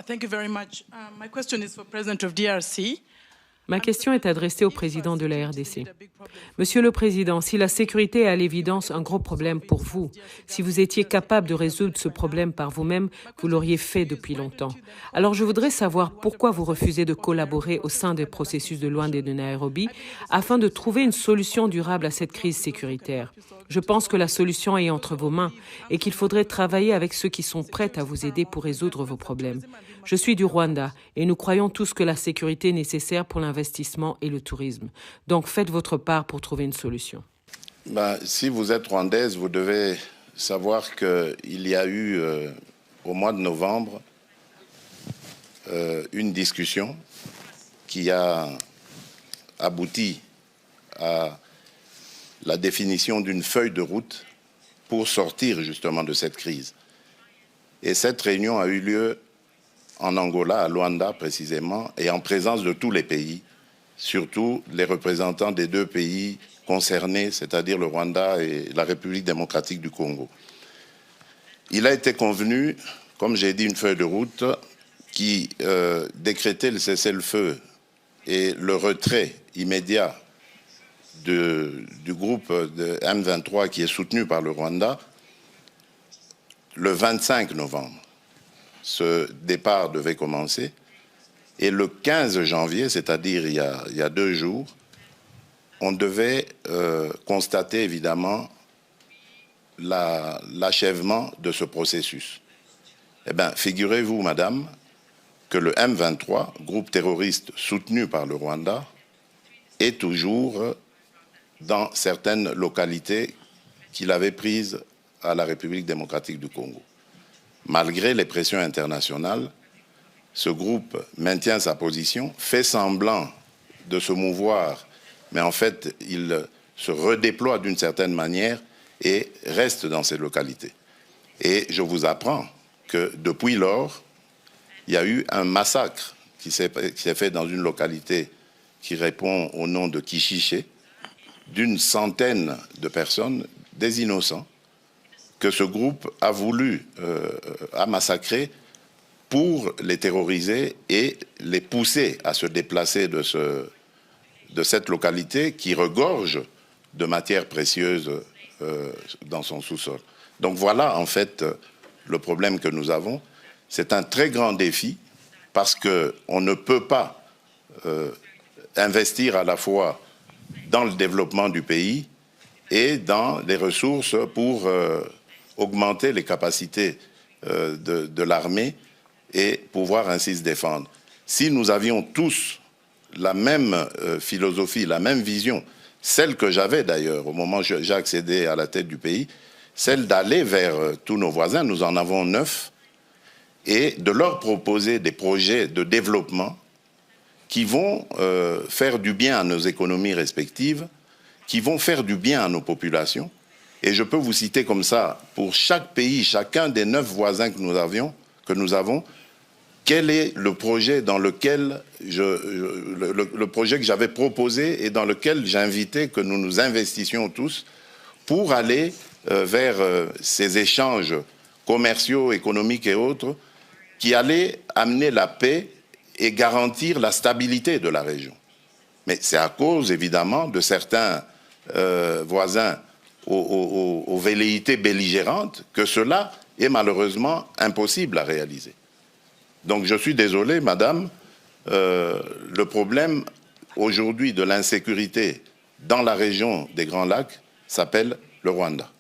Thank you very much. My question is for President of DRC. Ma question est adressée au président de la RDC. Monsieur le Président, si la sécurité est à l'évidence un gros problème pour vous, si vous étiez capable de résoudre ce problème par vous-même, vous l'auriez fait depuis longtemps. Alors je voudrais savoir pourquoi vous refusez de collaborer au sein des processus de Luanda et de Nairobi afin de trouver une solution durable à cette crise sécuritaire. Je pense que la solution est entre vos mains et qu'il faudrait travailler avec ceux qui sont prêts à vous aider pour résoudre vos problèmes. Je suis du Rwanda et nous croyons tous que la sécurité est nécessaire pour l'investissement et le tourisme. Donc faites votre part pour trouver une solution. Si vous êtes rwandaise, vous devez savoir qu'il y a eu au mois de novembre une discussion qui a abouti à la définition d'une feuille de route pour sortir justement de cette crise. Et cette réunion a eu lieu en Angola, à Luanda précisément, et en présence de tous les pays, surtout les représentants des deux pays concernés, c'est-à-dire le Rwanda et la République démocratique du Congo. Il a été convenu, comme j'ai dit, une feuille de route qui décrétait le cessez-le-feu et le retrait immédiat du groupe de M23 qui est soutenu par le Rwanda le 25 novembre. Ce départ devait commencer et le 15 janvier, c'est-à-dire il y a 2 jours, on devait constater évidemment l'achèvement de ce processus. Eh bien, figurez-vous, madame, que le M23, groupe terroriste soutenu par le Rwanda, est toujours dans certaines localités qu'il avait prises à la République démocratique du Congo. Malgré les pressions internationales, ce groupe maintient sa position, fait semblant de se mouvoir, mais en fait, il se redéploie d'une certaine manière et reste dans ces localités. Et je vous apprends que depuis lors, il y a eu un massacre qui s'est fait dans une localité qui répond au nom de Kishiché, d'une centaine de personnes, des innocents, que ce groupe a voulu massacrer pour les terroriser et les pousser à se déplacer de cette localité qui regorge de matières précieuses dans son sous-sol. Donc voilà en fait le problème que nous avons. C'est un très grand défi parce qu'on ne peut pas investir à la fois dans le développement du pays et dans les ressources pour augmenter les capacités de l'armée et pouvoir ainsi se défendre. Si nous avions tous la même philosophie, la même vision, celle que j'avais d'ailleurs au moment où j'ai accédé à la tête du pays, celle d'aller vers tous nos voisins, nous en avons 9, et de leur proposer des projets de développement qui vont faire du bien à nos économies respectives, qui vont faire du bien à nos populations. Et je peux vous citer comme ça, pour chaque pays, chacun des 9 voisins que nous avons, quel est le projet dans lequel le projet que j'avais proposé et dans lequel j'invitais que nous nous investissions tous pour aller vers ces échanges commerciaux, économiques et autres qui allaient amener la paix et garantir la stabilité de la région. Mais c'est à cause, évidemment, de certains voisins aux velléités belligérantes que cela est malheureusement impossible à réaliser. Donc je suis désolé, madame, le problème aujourd'hui de l'insécurité dans la région des Grands Lacs s'appelle le Rwanda.